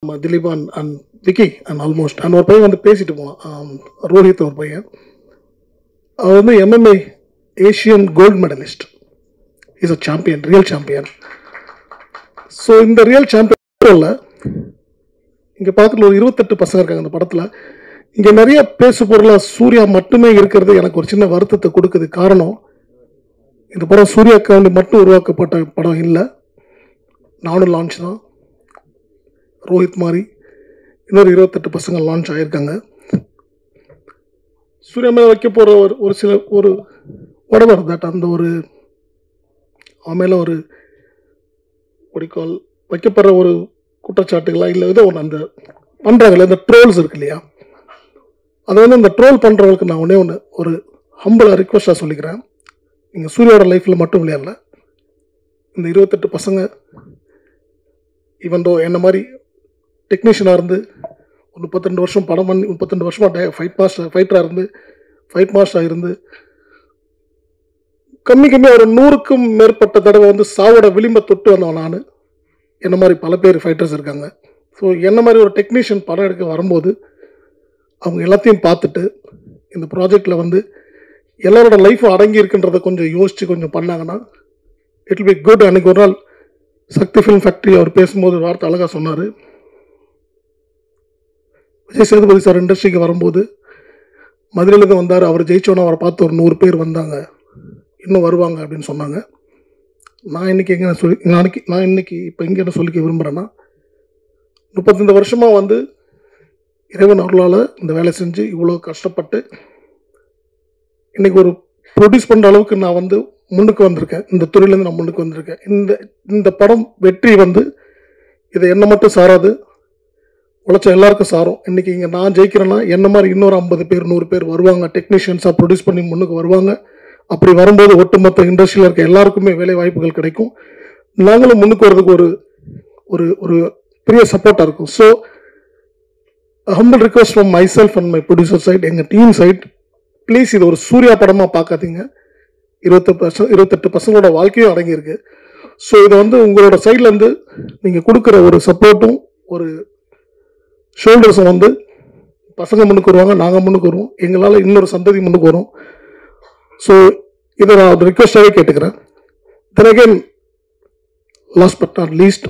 Dilip and Vicky and almost and ஒரு பையன் வந்து பேசிட்டு போனான். ரோஹித் ஒரு பையன். அவர் வந்து MMA Asian gold medallist. Is a champion, real champion. So இந்த ரியல் சாம்பியன்ல இங்கே பார்க்கல ஒரு 28 பசங்க இருக்காங்க இந்த படத்தில். இங்கே நிறைய பேசு பொருளாக சூர்யா மட்டுமே இருக்கிறது எனக்கு ஒரு சின்ன வருத்தத்தை கொடுக்குது. காரணம், இந்த படம் சூர்யாக்காண்டி மட்டும் உருவாக்கப்பட்ட படம் இல்லை. நானும் லான்ச் தான். ரோஹித் மாதிரி இன்னொரு 28 பசங்க லான்ச் ஆகியிருக்காங்க. சூர்யா மேலே வைக்க போகிற ஒரு சில ஒரு உடவர் தட் அந்த ஒரு அவன் மேலே ஒரு ஒடிக்கால் வைக்கப்படுற ஒரு குற்றச்சாட்டுகளா இல்லை ஏதோ ஒன்று அந்த பண்ணுறாங்கல்ல இந்த ட்ரோல்ஸ் இருக்கு இல்லையா, அதை வந்து அந்த ட்ரோல் பண்ணுறவங்களுக்கு நான் ஒன்று ஒரு ஹம்பிளாக ரிக்வஸ்ட்டாக சொல்லிக்கிறேன். நீங்கள் சூர்யாவோட லைஃப்பில் மட்டும் விளையாடல, இந்த 28 பசங்க இவன்டோ என்ன மாதிரி டெக்னீஷியனாக இருந்து ஒரு 32 வருஷம் படம் பண்ணி 32 வருஷமாக ஃபைட்டராக இருந்து ஃபைட் மாஸ்டராக இருந்து கம்மியாக ஒரு 100க்கும் மேற்பட்ட தடவை வந்து சாவோட விளிம்பை தொட்டு வந்தவன் நான். என்ன மாதிரி பல பேர் ஃபைட்டர்ஸ் இருக்காங்க. ஸோ என்ன மாதிரி ஒரு டெக்னீஷியன் படம் எடுக்க வரும்போது அவங்க எல்லாத்தையும் பார்த்துட்டு இந்த ப்ராஜெக்டில் வந்து எல்லாரோட லைஃப்பும் அடங்கி இருக்குன்றதை கொஞ்சம் யோசித்து கொஞ்சம் பண்ணாங்கன்னா இட் வில் பி குட். அன்றைக்கி ஒரு நாள் சக்தி ஃபிலிம் ஃபேக்ட்ரி அவர் பேசும்போது ஒரு வார்த்தை அழகாக சொன்னார். விஜய் சேதுபதி சார் இண்டஸ்ட்ரிக்கு வரும்போது மதுரையிலேருந்து வந்தார். அவர் ஜெயிச்சோன்னா அவரை பார்த்து ஒரு 100 பேர் வந்தாங்க, இன்னும் வருவாங்க அப்படின்னு சொன்னாங்க. நான் இன்றைக்கி நான் இன்றைக்கி இப்போ எங்கே என்ன சொல்லிக்க விரும்புகிறேன்னா, 35 வருஷமாக வந்து இறைவன் அருளால் இந்த வேலை செஞ்சு இவ்வளோ கஷ்டப்பட்டு இன்றைக்கி ஒரு ப்ரொடியூஸ் பண்ணுற அளவுக்கு நான் வந்து முன்னுக்கு வந்திருக்கேன். இந்த துறையிலேருந்து நான் முன்னுக்கு வந்திருக்கேன். இந்த படம் வெற்றி வந்து இதை என்ன மட்டும் சாராது, உழைச்ச எல்லாருக்கும் சாரும். இன்றைக்கி இங்கே நான் ஜெயிக்கிறேன்னா என்ன மாதிரி இன்னொரு 50 பேர் 100 பேர் வருவாங்க, டெக்னீஷியன்ஸாக ப்ரொடியூஸ் பண்ணி முன்னுக்கு வருவாங்க. அப்படி வரும்போது ஒட்டுமொத்த இண்டஸ்ட்ரியில் இருக்க எல்லாருக்குமே வேலை வாய்ப்புகள் கிடைக்கும். நாங்களும் முன்னுக்கு வரதுக்கு ஒரு ஒரு ஒரு பெரிய சப்போர்ட்டாக இருக்கும். So humble request from myself and my producer side, எங்கள் டீம் சைட், ப்ளீஸ் இது ஒரு சூர்யா படமாக பார்க்காதீங்க. 28 பசங்களோட வாழ்க்கையும் அடங்கியிருக்கு. ஸோ இதை வந்து உங்களோட சைட்லேருந்து நீங்கள் கொடுக்குற ஒரு சப்போர்ட்டும் ஒரு ஷோல்டர்ஸும் வந்து பசங்க முன்னுக்கு வருவாங்க, நாங்கள் முன்னுக்கு வருவோம், எங்களால் இன்னொரு சந்ததி முன்னுக்கு வரும். ஸோ இதை நான் ரிக்வெஸ்டாகவே கேட்டுக்கிறேன். Then again last but not least